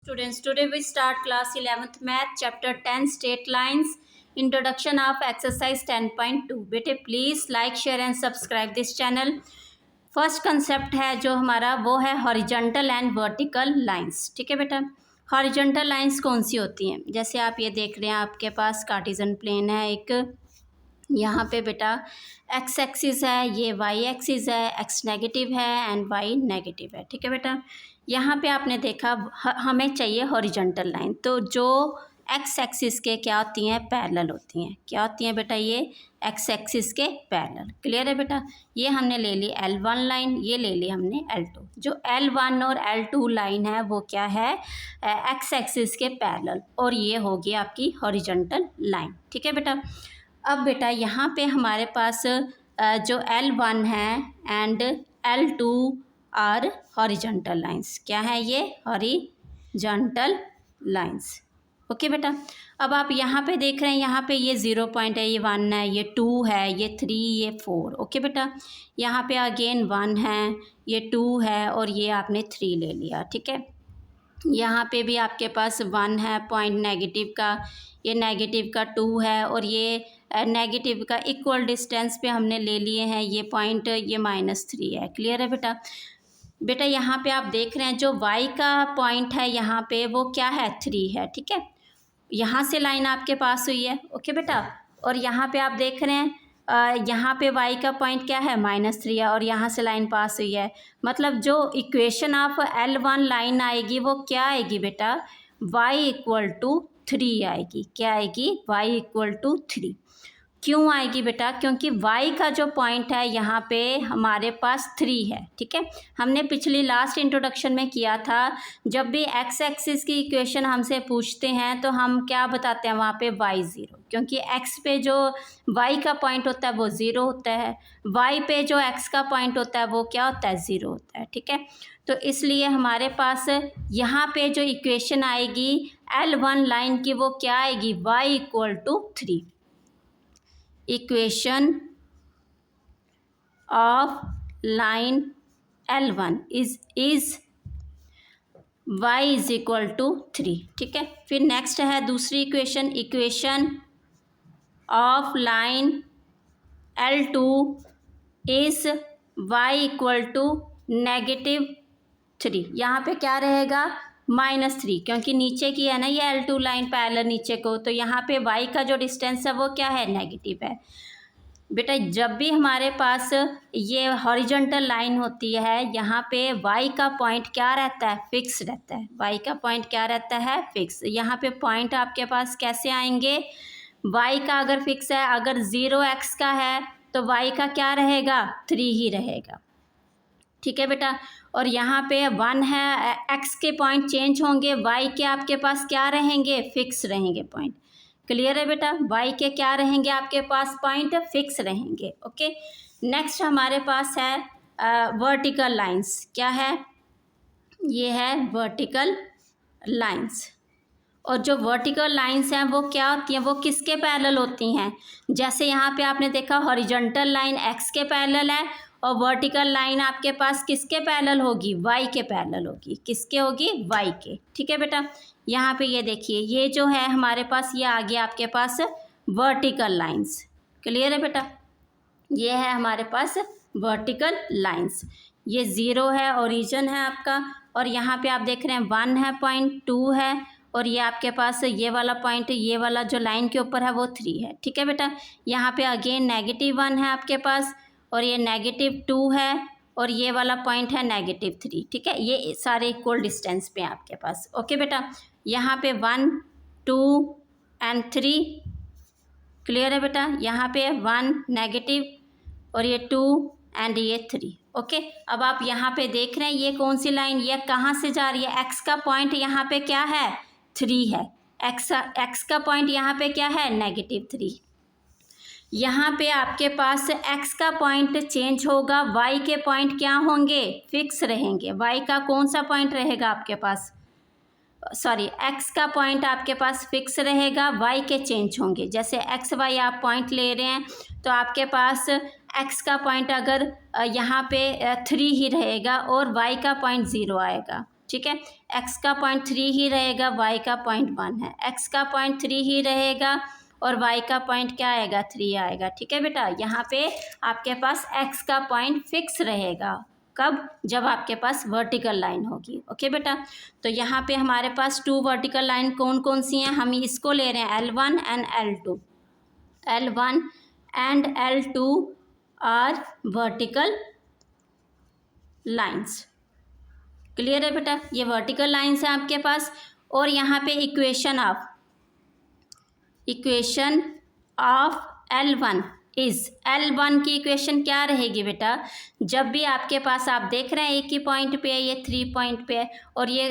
Students, today we start class 11th math chapter 10 straight lines, introduction of exercise 10.2. बेटे please like share and subscribe this channel. First concept है जो हमारा वो है horizontal and vertical lines. ठीक है बेटा, हॉरिजॉन्टल लाइंस कौन सी होती हैं? जैसे आप ये देख रहे हैं, आपके पास कार्टेशियन प्लेन है एक, यहाँ पे बेटा एक्स एक्सिस है, ये वाई एक्सिस है, एक्स नेगेटिव है एंड वाई नेगेटिव है. ठीक है बेटा, यहाँ पे आपने देखा हमें चाहिए हॉरिजॉन्टल लाइन, तो जो एक्स एक्सिस के क्या होती हैं, पैरेलल होती हैं. क्या होती हैं बेटा? ये एक्स एक्सिस के पैरेलल. क्लियर है बेटा? ये हमने ले ली L1 लाइन, ये ले ली हमने L2. जो L1 और L2 लाइन है वो क्या है? एक्स एक्सिस के पैरेलल, और ये होगी आपकी हॉरिजॉन्टल लाइन. ठीक है बेटा, अब बेटा यहाँ पे हमारे पास जो L1 है and L2 are horizontal lines. क्या है ये? Horizontal lines. ओके बेटा, अब आप यहाँ पे देख रहे हैं, यहाँ पे ये 0 पॉइंट है, ये 1 है, ये 2 है, ये 3, ये 4. ओके बेटा, यहाँ पे अगेन 1 है, ये 2 है और ये आपने 3 ले लिया. ठीक है, यहाँ पे भी आपके पास 1 है पॉइंट नेगेटिव का, ये नेगेटिव का 2 है और ये नेगेटिव का इक्वल डिस्टेंस पे हमने ले लिए हैं ये पॉइंट, ये -3 है. क्लियर है बेटा? बेटा यहाँ पे आप देख रहे हैं जो y का पॉइंट है यहाँ पे वो क्या है? 3 है. ठीक है, यहाँ से लाइन आपके पास हुई है. ओके बेटा, और यहाँ पे आप देख रहे हैं यहाँ पे y का पॉइंट क्या है? -3 है और यहाँ से लाइन पास हुई है. मतलब जो इक्वेशन ऑफ L1 लाइन आएगी वो क्या आएगी बेटा? y = 3 आएगी. क्या आएगी? y = 3. क्यों आएगी बेटा? क्योंकि y का जो पॉइंट है यहाँ पे हमारे पास 3 है. ठीक है, हमने पिछली लास्ट इंट्रोडक्शन में किया था, जब भी x एक्सिस की इक्वेशन हमसे पूछते हैं तो हम क्या बताते हैं वहाँ पे? y 0, क्योंकि x पे जो y का पॉइंट होता है वो 0 होता है, y पे जो x का पॉइंट होता है वो क्या होता है? 0 होता है. ठीक है, तो इसलिए हमारे पास यहाँ पे जो इक्वेशन आएगी L1 लाइन की वो क्या आएगी? y = 3. Equation of line L1 is y = 3. ठीक है, फिर नेक्स्ट है दूसरी equation, equation of line L2 is y = -3. यहाँ पे क्या रहेगा? -3, क्योंकि नीचे की है ना ये L2 लाइन पैरेलल नीचे को, तो यहाँ पे y का जो डिस्टेंस है वो क्या है? नेगेटिव है. बेटा जब भी हमारे पास ये हॉरिजॉन्टल लाइन होती है यहाँ पे y का पॉइंट क्या रहता है? फिक्स रहता है. y का पॉइंट क्या रहता है? फिक्स. यहाँ पे पॉइंट आपके पास कैसे आएंगे? y का अगर फिक्स है, अगर 0x का है तो y का क्या रहेगा? 3 ही रहेगा. ठीक है बेटा, और यहाँ पे 1 है, x के पॉइंट चेंज होंगे, y के आपके पास क्या रहेंगे? फिक्स रहेंगे पॉइंट. क्लियर है बेटा? y के क्या रहेंगे आपके पास? पॉइंट फिक्स रहेंगे. ओके, नेक्स्ट हमारे पास है वर्टिकल लाइंस. क्या है? ये है वर्टिकल लाइंस. और जो वर्टिकल लाइंस हैं वो क्या होती हैं? वो किसके पैरेलल होती हैं? जैसे यहाँ पे आपने देखा हॉरिजॉन्टल लाइन x के पैरेलल है और वर्टिकल लाइन आपके पास किसके पैरेलल होगी? y के पैरेलल होगी. किसके होगी? y के. ठीक है बेटा, यहाँ पे ये देखिए, ये जो है हमारे पास ये आ गया आपके पास वर्टिकल लाइंस. क्लियर है बेटा? ये है हमारे पास वर्टिकल लाइंस. ये 0 है, ओरिजिन है आपका, और यहाँ पे आप देख रहे हैं 1 है पॉइंट, 2 है और ये आपके पास ये वाला पॉइंट, ये वाला जो लाइन के ऊपर है वो 3 है. ठीक है बेटा, यहाँ पे अगेन -1 है आपके पास और ये -2 है और ये वाला पॉइंट है -3. ठीक है, ये सारे इक्वल डिस्टेंस पे हैं आपके पास. ओके बेटा, यहाँ पे 1, 2 एंड 3. क्लियर है बेटा? यहाँ पे 1 नेगेटिव और ये 2 एंड ये 3. ओके, अब आप यहाँ पे देख रहे हैं ये कौन सी लाइन, ये कहाँ से जा रही है? x का पॉइंट यहाँ पे क्या है? 3 है. x का पॉइंट यहाँ पे क्या है? -3. यहाँ पे आपके पास x का पॉइंट चेंज होगा, y के पॉइंट क्या होंगे? फिक्स रहेंगे. y का कौन सा पॉइंट रहेगा आपके पास? सॉरी, x का पॉइंट आपके पास फिक्स रहेगा, y के चेंज होंगे. जैसे x y आप पॉइंट ले रहे हैं तो आपके पास x का पॉइंट अगर यहाँ पे 3 ही रहेगा और y का पॉइंट 0 आएगा. ठीक है। x का 0.3 ही रहेगा, y का 0.1 है, x का 0.3 ही रहेगा और y का पॉइंट क्या आएगा, 3 आएगा। ठीक है बेटा, यहाँ पे आपके पास x का पॉइंट फिक्स रहेगा। कब? जब आपके पास वर्टिकल लाइन होगी। ओके बेटा, तो यहाँ पे हमारे पास 2 वर्टिकल लाइन कौन कौन सी हैं, हम इसको ले रहे हैं L1 and L2। L1 and L2 are vertical lines. Clear है बेटा, ये वर्टिकल लाइन्स है आपके पास। और यहाँ पे equation of L1 is, L1 की इक्वेशन क्या रहेगी बेटा, जब भी आपके पास आप देख रहे हैं एक ही पॉइंट पे है, ये 3 पॉइंट पे है और ये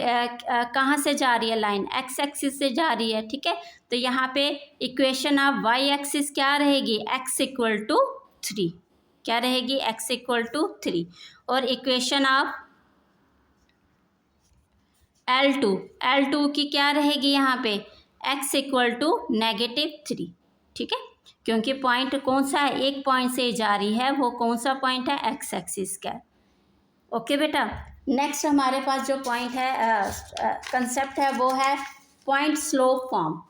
कहाँ से जा रही है लाइन, x एक्सिस से जा रही है। ठीक है, तो यहाँ पे इक्वेशन ऑफ y एक्सिस क्या रहेगी, x इक्वल टू 3, क्या रहेगी, x इक्वल टू 3। और इक्वेशन ऑफ L2 की क्या रहेगी यहाँ पे, x इक्वल टू -3। ठीक है, क्योंकि पॉइंट कौन सा है, एक पॉइंट से जा रही है, वो कौन सा पॉइंट है, x एक्सिस का। ओके बेटा, नेक्स्ट हमारे पास जो पॉइंट है, कंसेप्ट है, वो है पॉइंट स्लोप फॉर्म।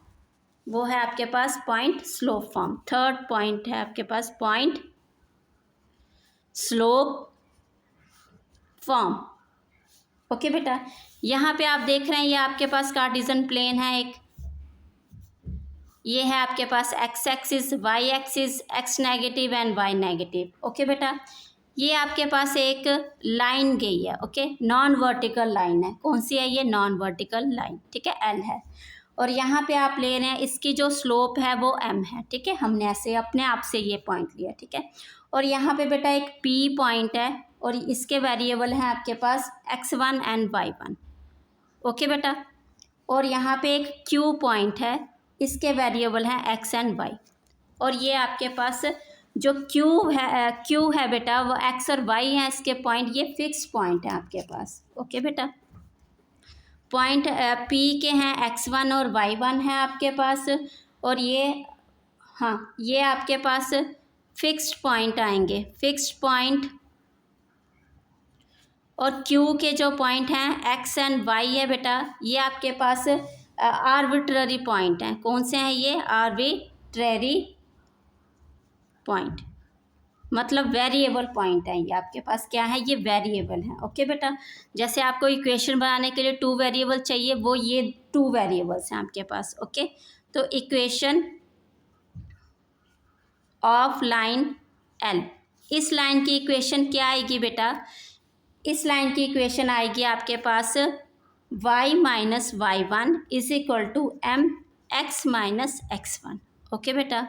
वो है आपके पास point slope form. Third point है आपके पास पॉइंट स्लोप फॉर्म। ओके बेटा, यहाँ पे आप देख रहे हैं ये आपके पास कार्टेशियन प्लेन है एक, ये है आपके पास x axis, y axis, x negative and y negative. Okay बेटा, ये आपके पास एक लाइन गई है। ओके, नॉन वर्टिकल लाइन है, कौन सी है ये, नॉन वर्टिकल लाइन। ठीक है, L है और यहाँ पे आप ले रहे हैं इसकी जो स्लोप है वो m है। ठीक है, हमने ऐसे अपने आप से ये पॉइंट लिया। ठीक है, और यहाँ पे बेटा एक P पॉइंट है और इसके वेरिएबल हैं आपके पास x1 एंड y1। ओके बेटा, और यहाँ पे एक Q पॉइंट है, इसके वेरिएबल हैं x एंड y। और ये आपके पास जो Q है बेटा, वो x और y है इसके पॉइंट, ये फिक्स पॉइंट है आपके पास। ओके बेटा, पॉइंट P के हैं x1 और y1 है आपके पास, और ये हाँ, ये आपके पास फिक्स्ड पॉइंट आएंगे, फिक्स्ड पॉइंट। और Q के जो पॉइंट हैं x एंड y है बेटा, ये आपके पास आर्बिट्ररी पॉइंट हैं। कौन से हैं ये, आर्बिट्ररी पॉइंट, मतलब वेरिएबल पॉइंट है ये आपके पास, क्या है, ये वेरिएबल है। ओके बेटा, जैसे आपको इक्वेशन बनाने के लिए 2 वेरिएबल चाहिए, वो ये 2 वेरिएबल्स हैं आपके पास। ओके, तो इक्वेशन ऑफ लाइन L, इस लाइन की इक्वेशन क्या आएगी बेटा, इस लाइन की इक्वेशन आएगी आपके पास y minus y1 is equal to mx minus x1। Okay बेटा,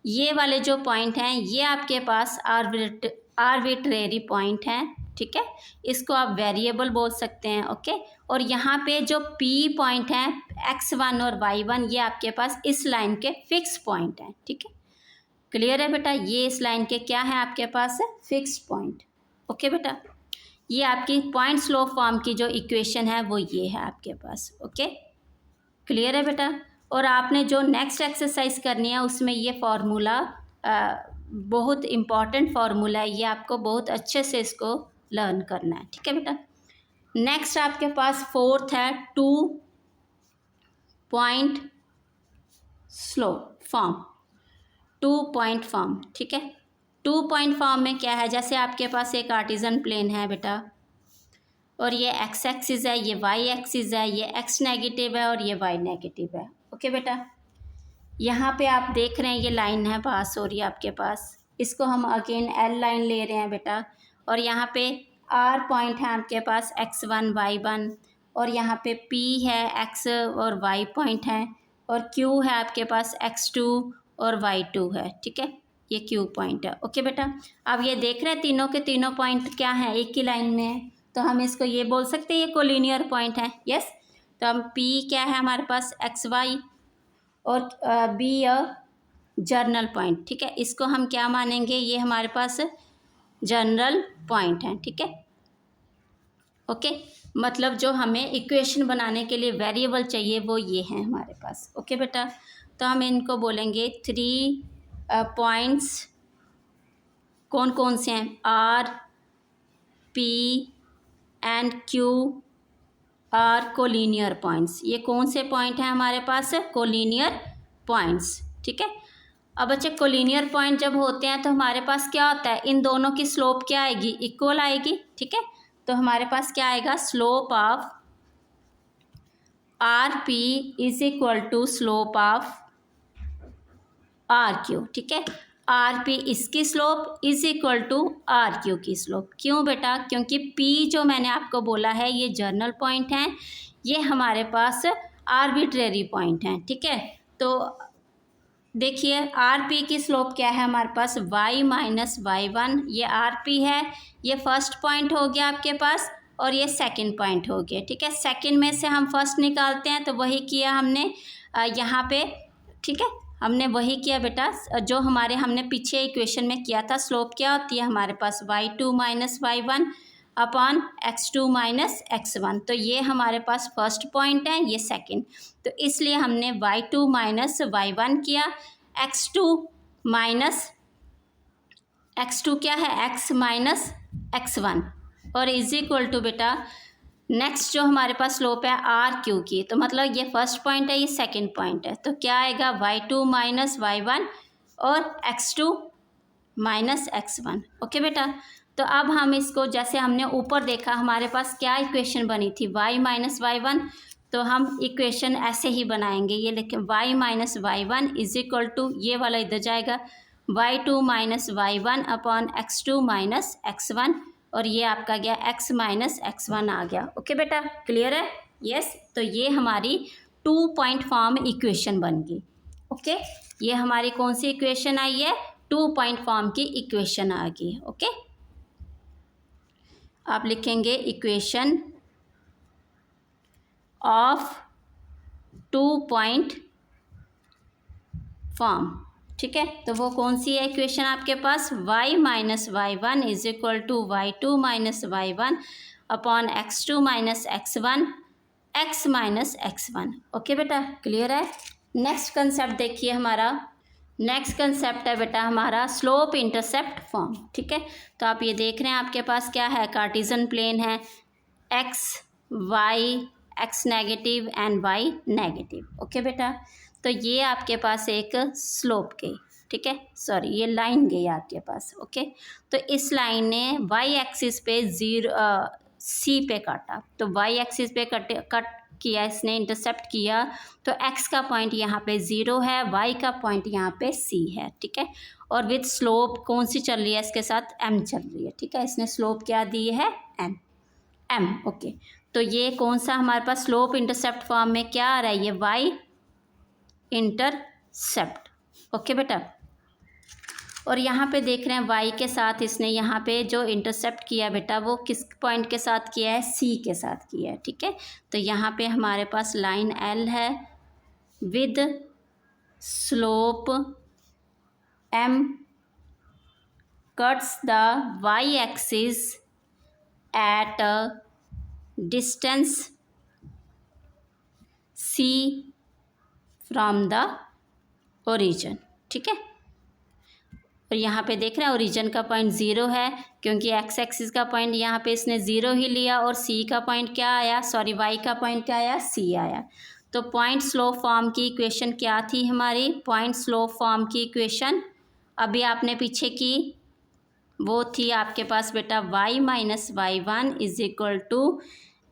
ये वाले जो पॉइंट हैं ये आपके पास आर्बिट्रेरी पॉइंट हैं। ठीक है, इसको आप वेरिएबल बोल सकते हैं। ओके, और यहाँ पे जो P पॉइंट हैं x1 और y1, ये आपके पास इस लाइन के फिक्स पॉइंट हैं। ठीक है, क्लियर है बेटा, ये इस लाइन के क्या है आपके पास, फिक्स पॉइंट। ओके बेटा, ये आपकी पॉइंट स्लोप फॉर्म की जो इक्वेशन है वो ये है आपके पास। ओके, क्लियर है बेटा। और आपने जो नेक्स्ट एक्सरसाइज करनी है उसमें ये फार्मूला बहुत इम्पॉर्टेंट फार्मूला है, ये आपको बहुत अच्छे से इसको लर्न करना है। ठीक है बेटा, नेक्स्ट आपके पास फोर्थ है 2 point slope form, 2 point form. ठीक है, 2 पॉइंट फॉर्म में क्या है, जैसे आपके पास एक कार्टेशियन प्लेन है बेटा, और ये x एक्सिस है, ये y एक्सिस है, ये x नेगेटिव है और ये y नेगेटिव है। ओके बेटा, यहाँ पे आप देख रहे हैं ये लाइन है पास हो रही है आपके पास, इसको हम अगेन L लाइन ले रहे हैं बेटा, और यहाँ पे R पॉइंट है आपके पास x1 y1, और यहाँ पे P है x और y पॉइंट है, और Q है आपके पास x2 और y2 है। ठीक है, ये Q पॉइंट है। ओके बेटा, अब ये देख रहे हैं तीनों के तीनों पॉइंट क्या हैं, एक ही लाइन में है, तो हम इसको ये बोल सकते हैं ये कोलिनियर पॉइंट है। यस, तो हम P क्या है हमारे पास xy और B जर्नल पॉइंट। ठीक है, इसको हम क्या मानेंगे, ये हमारे पास जनरल पॉइंट है। ठीक है, ओके, मतलब जो हमें इक्वेशन बनाने के लिए वेरिएबल चाहिए वो ये हैं हमारे पास। ओके बेटा, तो हम इनको बोलेंगे 3 पॉइंट्स, कौन कौन से हैं, R, P and Q R collinear points. ये कौन से पॉइंट हैं हमारे पास? कोलिनियर पॉइंट्स, ठीक है। अब बच्चे कोलिनियर पॉइंट जब होते हैं तो हमारे पास क्या होता है, इन दोनों की स्लोप क्या आएगी? इक्वल आएगी, ठीक है। तो हमारे पास क्या आएगा? Slope of R P is equal to slope of R Q, ठीक है। आर पी इसकी slope is equal to R Q की स्लोप। क्यों बेटा? क्योंकि पी जो मैंने आपको बोला है ये जर्नल पॉइंट हैं, ये हमारे पास आर्बिट्रेरी पॉइंट हैं, ठीक है। तो देखिए आर पी की स्लोप क्या है हमारे पास? y माइनस वाई वन, ये आर पी है, ये फर्स्ट पॉइंट हो गया आपके पास और ये सेकंड पॉइंट हो गया, ठीक है। सेकंड में से हम फर्स्ट निकालते हैं तो वही किया हमने यहाँ पे, ठीक है। हमने वही किया बेटा जो हमारे हमने पीछे इक्वेशन में किया था। स्लोप क्या होती है हमारे पास? y2 minus Y one upon x2 minus x1। तो ये हमारे पास फर्स्ट पॉइंट है, ये सेकंड, तो इसलिए हमने y2 माइनस वाई वन किया, x2 माइनस x2 क्या है? x माइनस x1 और इज इक्वल टू बेटा नेक्स्ट जो हमारे पास स्लोप है आर क्यू की। तो मतलब ये फर्स्ट पॉइंट है, ये सेकंड पॉइंट है, तो क्या आएगा? y2 माइनस वाई वन और x2 माइनस x1। ओके बेटा, तो अब हम इसको जैसे हमने ऊपर देखा हमारे पास क्या इक्वेशन बनी थी? y माइनस वाई वन, तो हम इक्वेशन ऐसे ही बनाएंगे, ये लेकिन y minus Y one is equal to ये वाला इधर जाएगा y2 minus Y one upon x2 minus x1 और ये आपका गया x माइनस x1 आ गया। ओके बेटा, क्लियर है? यस, तो ये हमारी 2 पॉइंट फॉर्म इक्वेशन बन गई। ओके, ये हमारी कौन सी इक्वेशन आई है? 2 पॉइंट फॉर्म की इक्वेशन आ गई। ओके, आप लिखेंगे इक्वेशन ऑफ 2 पॉइंट फॉर्म, ठीक है। तो वो कौन सी है इक्वेशन आपके पास? y minus Y one is equal to y2 minus Y one upon x2 minus x1 x minus x1। Okay बेटा, क्लियर है? नेक्स्ट कंसेप्ट देखिए हमारा, नेक्स्ट कंसेप्ट है बेटा हमारा स्लोप इंटरसेप्ट फॉर्म, ठीक है। तो आप ये देख रहे हैं आपके पास क्या है? कार्टेशियन प्लेन है, x y x negative and y negative. Okay बेटा, तो ये आपके पास एक स्लोप गई, ठीक है, सॉरी ये लाइन गई आपके पास। ओके, तो इस लाइन ने वाई एक्सिस पे सी पे काटा, तो वाई एक्सिस पे कट किया इसने, इंटरसेप्ट किया, तो एक्स का पॉइंट यहाँ पे 0 है, वाई का पॉइंट यहाँ पे सी है, ठीक है। और विद स्लोप कौन सी चल रही है इसके साथ? एम चल रही है, ठीक है। इसने स्लोप क्या दी है? एम। ओके, तो ये कौन सा हमारे पास स्लोप इंटरसेप्ट फॉर्म में क्या आ रहा है? ये वाई इंटरसेप्ट। ओके बेटा, और यहाँ पे देख रहे हैं y के साथ इसने यहाँ पे जो इंटरसेप्ट किया बेटा वो किस पॉइंट के साथ किया है? c के साथ किया है, ठीक है। तो यहाँ पे हमारे पास लाइन L है with slope m cuts the y axis at distance c from the origin, ठीक है। और यहाँ पे देख रहे हैं ओरिजिन का पॉइंट 0 है, क्योंकि एक्स एक्सिस का पॉइंट यहाँ पे इसने 0 ही लिया, और सी का पॉइंट क्या आया? सॉरी, वाई का पॉइंट क्या आया? सी आया। तो पॉइंट स्लोप फॉर्म की इक्वेशन क्या थी हमारी? पॉइंट स्लोप फॉर्म की इक्वेशन अभी आपने पीछे की वो थी आपके पास बेटा y minus Y one is equal to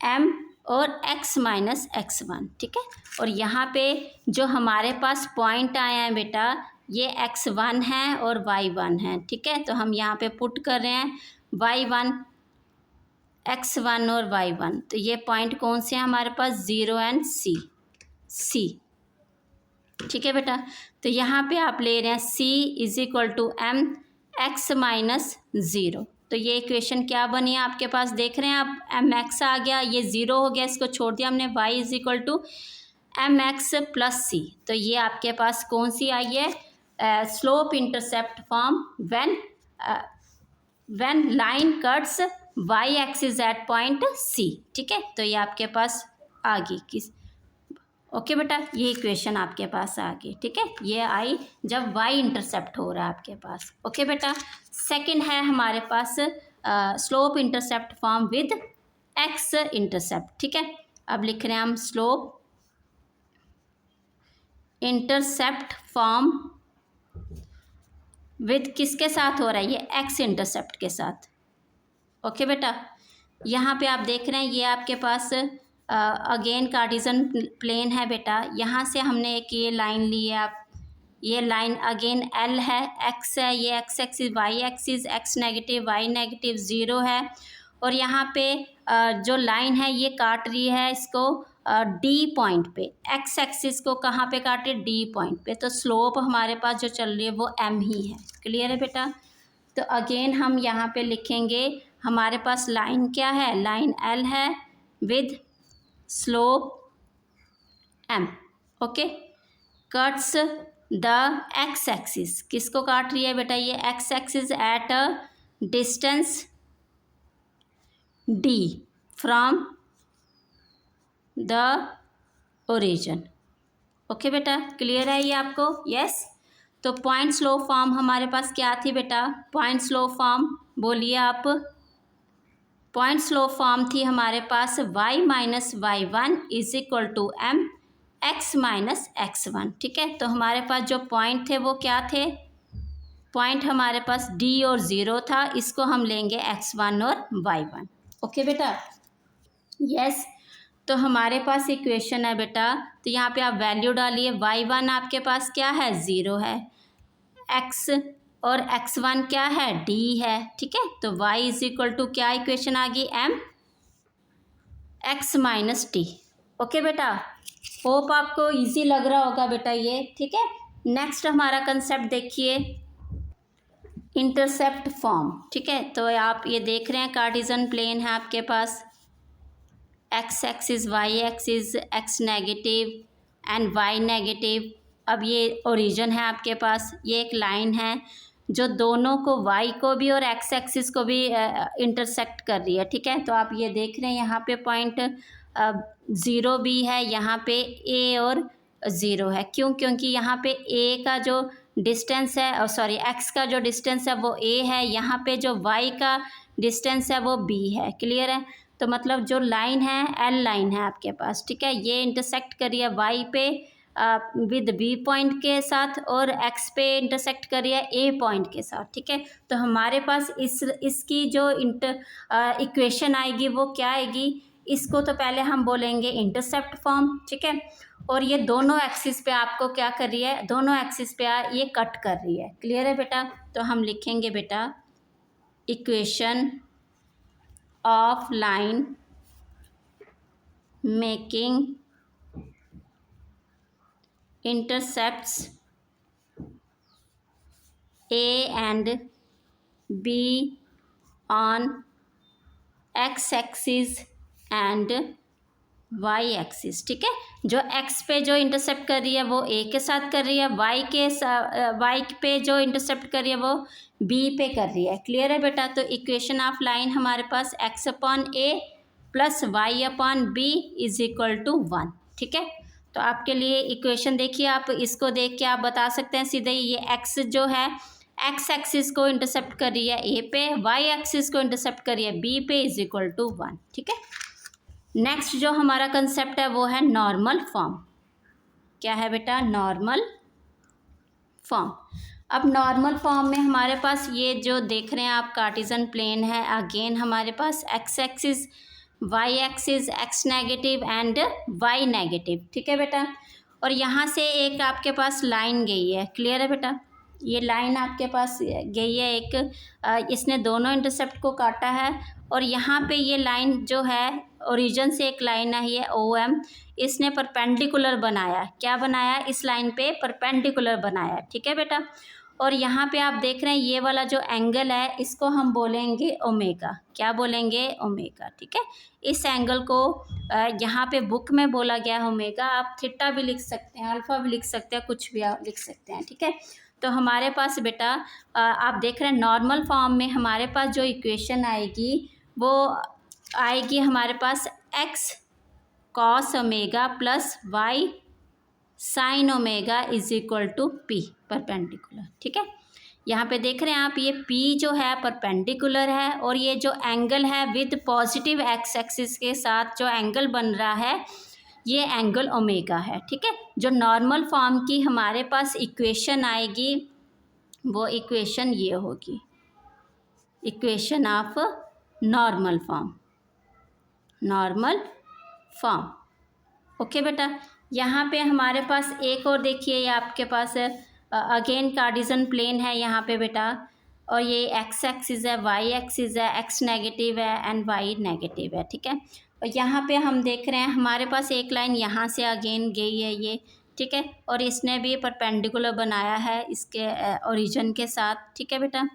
M और x माइनस x1, ठीक है। और यहाँ पे जो हमारे पास पॉइंट आया है बेटा ये x1 है और y1 है, ठीक है। तो हम यहाँ पे पुट कर रहे हैं y1 x1 और y1, तो ये पॉइंट कौन से हैं हमारे पास? 0 एंड c, ठीक है बेटा। तो यहाँ पे आप ले रहे हैं c is equal to M x minus 0, तो ये इक्वेशन क्या बनी है आपके पास? देख रहे हैं आप, एम एक्स आ गया, ये 0 हो गया, इसको छोड़ दिया हमने, y is equal to M x plus c. तो ये आपके पास कौन सी आई है? Slope intercept form when line cuts y axis at point c, ठीक है। तो ये आपके पास आ गई किस? ओके बेटा, ये इक्वेशन आपके पास आ गई, ठीक है। ये आई जब y इंटरसेप्ट हो रहा है आपके पास। ओके बेटा, सेकंड है हमारे पास slope intercept form with x intercept, ठीक है। अब लिख रहे हैं हम स्लोप इंटरसेप्ट फॉर्म विद किसके साथ हो रहा है, ये एक्स इंटरसेप्ट के साथ। ओके बेटा, यहाँ पे आप देख रहे हैं ये आपके पास अगेन कार्टिजन प्लेन है बेटा। यहाँ से हमने एक ये लाइन ली है, आप ये लाइन अगेन एल है, एक्स है, ये X axis, Y axis, x negative Y negative 0 है। और यहाँ पे जो लाइन है ये काट रही है इसको डी पॉइंट पे, एक्स एक्सिस को कहाँ पे काटे, डी पॉइंट पे। तो स्लोप हमारे पास जो चल रही है वो एम ही है। क्लियर है बेटा। तो अगेन हम यहाँ पे लिखेंगे हमारे पास लाइन क्या है, लाइन एल है with slope M. Okay, cuts the X axis, किसको काट रही है बेटा, ये X axis at a distance D from the origin. Okay बेटा, क्लियर है ये आपको, यस। तो पॉइंट स्लो फॉर्म हमारे पास क्या थी बेटा, पॉइंट स्लो फॉर्म बोलिए आप। पॉइंट स्लो फॉर्म थी हमारे पास y minus Y one is equal to M X minus X one. ठीक है, तो हमारे पास जो पॉइंट थे वो क्या थे, पॉइंट हमारे पास d और 0 था, इसको हम लेंगे x1 और y1। ओके बेटा, यस। तो हमारे पास इक्वेशन है बेटा, तो यहाँ पे आप वैल्यू डालिए। y1 आपके पास क्या है, 0 है, x और x1 क्या है, d है। ठीक है, तो y इज इक्वल टू क्या इक्वेशन आ गई, m x minus T. Okay बेटा, होप आपको इजी लग रहा होगा बेटा ये। ठीक है, नेक्स्ट हमारा कंसेप्ट देखिए, इंटरसेप्ट फॉर्म। ठीक है, तो आप ये देख रहे हैं कार्टिजन प्लेन है आपके पास, x axis Y axis, x negative and y negative. अब ये ओरिजिन है आपके पास, ये एक लाइन है जो दोनों को वाई को भी और एक्स एक्सिस को भी इंटरसेक्ट कर रही है। ठीक है, तो आप ये देख रहे हैं यहाँ पे पॉइंट 0 भी है, यहाँ पे ए और 0 है। क्यों, क्योंकि यहाँ पे ए का जो डिस्टेंस है, और सॉरी एक्स का जो डिस्टेंस है वो ए है, यहाँ पे जो वाई का डिस्टेंस है वो बी है। क्लियर है, तो मतलब जो लाइन है एल लाइन है आपके पास। ठीक है, ये इंटरसेक्ट करिए वाई पे विद बी पॉइंट के साथ और एक्स पे इंटरसेक्ट करिए ए पॉइंट के साथ। ठीक है, तो हमारे पास इसकी जो इक्वेशन आएगी वो क्या आएगी, इसको तो पहले हम बोलेंगे इंटरसेप्ट फॉर्म। ठीक है, और ये दोनों एक्सिस पे आपको क्या कर रही है, दोनों एक्सिस पे ये कट कर रही है। क्लियर है बेटा, तो हम लिखेंगे बेटा equation of line making intercepts A and B on x axis and y axis। ठीक है, जो x पे जो इंटरसेप्ट कर रही है वो A के साथ कर रही है, y पे जो इंटरसेप्ट कर रही है वो B पे कर रही है। क्लियर है बेटा, तो इक्वेशन ऑफ लाइन हमारे पास x upon A plus y upon B is equal to 1। ठीक है, तो आपके लिए इक्वेशन देखिए, आप इसको देख के आप बता सकते हैं सीधे, ये x जो है x एक्सिस को इंटरसेप्ट कर रही है a पे, y एक्सिस को इंटरसेप्ट कर रही है b पे इज इक्वल टू 1। ठीक है, नेक्स्ट जो हमारा कंसेप्ट है वो है नॉर्मल फॉर्म। क्या है बेटा, नॉर्मल फॉर्म। अब नॉर्मल फॉर्म में हमारे पास ये जो देख रहे हैं आप कार्टिजन प्लेन है, अगेन हमारे पास x axis, y axis, x negative and y negative. ठीक है बेटा, और यहाँ से एक आपके पास लाइन गई है। क्लियर है बेटा, ये लाइन आपके पास गई है एक, इसने दोनों इंटरसेप्ट को काटा है। और यहाँ पे ये लाइन जो है ओरिजिन से एक लाइन आई है OM, इसने परपेंडिकुलर बनाया। क्या बनाया, इस लाइन पे परपेंडिकुलर बनाया। ठीक है बेटा, और यहाँ पे आप देख रहे हैं ये वाला जो एंगल है इसको हम बोलेंगे ओमेगा। क्या बोलेंगे, ओमेगा। ठीक है, इस एंगल को यहाँ पे बुक में बोला गया है ओमेगा, आप थीटा भी लिख सकते हैं, अल्फा भी लिख सकते हैं, कुछ भी आप लिख सकते हैं। ठीक है, तो हमारे पास बेटा आप देख रहे हैं नॉर्मल फॉर्म में हमारे पास जो इक्वेशन आएगी वो आएगी हमारे पास x cos omega plus y sine omega is equal to p perpendicular. ठीक है, यहाँ पे देख रहे हैं आप, ये P जो है परपेंडिकुलर है और ये जो एंगल है विद पॉजिटिव एक्स एक्सिस के साथ जो एंगल बन रहा है ये एंगल ओमेगा है। ठीक है, जो नॉर्मल फॉर्म की हमारे पास इक्वेशन आएगी वो इक्वेशन ये होगी, equation of normal form, normal form. Okay बेटा, यहाँ पे हमारे पास एक और देखिए, ये आपके पास अगेन कार्टेशियन प्लेन है यहाँ पे बेटा, और ये एक्स एक्सिस है, वाई एक्सिस है, एक्स नेगेटिव है एंड वाई नेगेटिव है। ठीक है, और यहाँ पे हम देख रहे हैं हमारे पास एक लाइन यहाँ से अगेन गई है ये। ठीक है, और इसने भी परपेंडिकुलर बनाया है इसके ओरिजिन के साथ। ठीक है बेटा,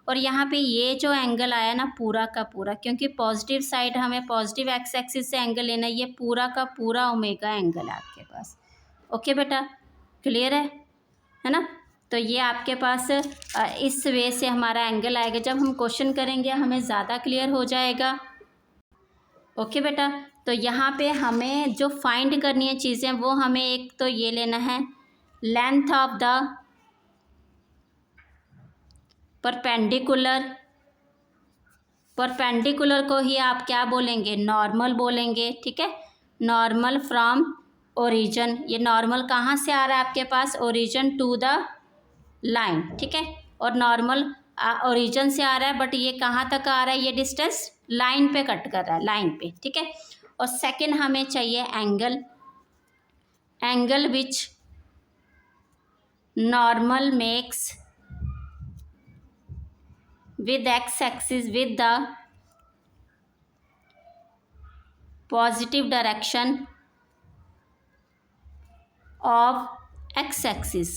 और यहाँ पे ये जो एंगल आया ना पूरा का पूरा, क्योंकि पॉजिटिव साइड हमें पॉजिटिव एक्स एक्सिस से एंगल लेना है, ये पूरा का पूरा ओमेगा एंगल है आपके पास। ओके बेटा, क्लियर है ना। तो ये आपके पास इस वे से हमारा एंगल आएगा। जब हम क्वेश्चन करेंगे हमें ज़्यादा क्लियर हो जाएगा। ओके बेटा, तो यहाँ पे हमें जो फाइंड करनी है चीज़ें वो हमें एक तो ये लेना है, length of the perpendicular, perpendicular को ही आप क्या बोलेंगे, नॉर्मल बोलेंगे। ठीक है, नॉर्मल फ्रॉम ओरिजिन, ये नॉर्मल कहाँ से आ रहा है आपके पास, ओरिजिन टू द लाइन। ठीक है, और नॉर्मल ओरिजिन से आ रहा है बट ये कहाँ तक आ रहा है, ये डिस्टेंस लाइन पे कट कर रहा है, लाइन पे। ठीक है, और सेकंड हमें चाहिए angle, angle which normal makes with x axis with the positive direction of x axis।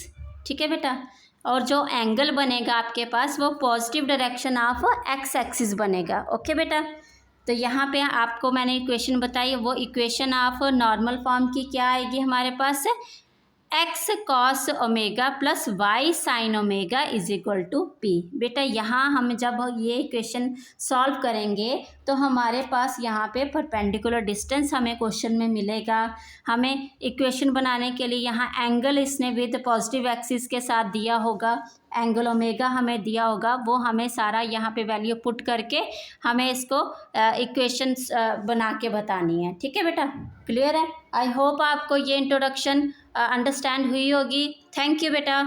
ठीक है बेटा, और जो एंगल बनेगा आपके पास वो positive direction of x axis बनेगा। ओके बेटा, तो यहाँ पे आपको मैंने इक्वेशन बताई, वो इक्वेशन ऑफ नॉर्मल फॉर्म की क्या आएगी हमारे पास, x cos omega plus y sin omega is equal to p. बेटा यहाँ हम जब ये इक्वेशन सॉल्व करेंगे तो हमारे पास यहाँ पे परपेंडिकुलर डिस्टेंस हमें क्वेश्चन में मिलेगा। हमें इक्वेशन बनाने के लिए यहाँ एंगल इसने विद पॉजिटिव एक्सिस के साथ दिया होगा, एंगल ओमेगा हमें दिया होगा, वो हमें सारा यहाँ पे वैल्यू पुट करके हमें इसको इक्वेशन बना के बतानी है। ठीक है बेटा, क्लियर है। आई होप आपको ये इंट्रोडक्शन अंडरस्टैंड हुई होगी। थैंक यू बेटा।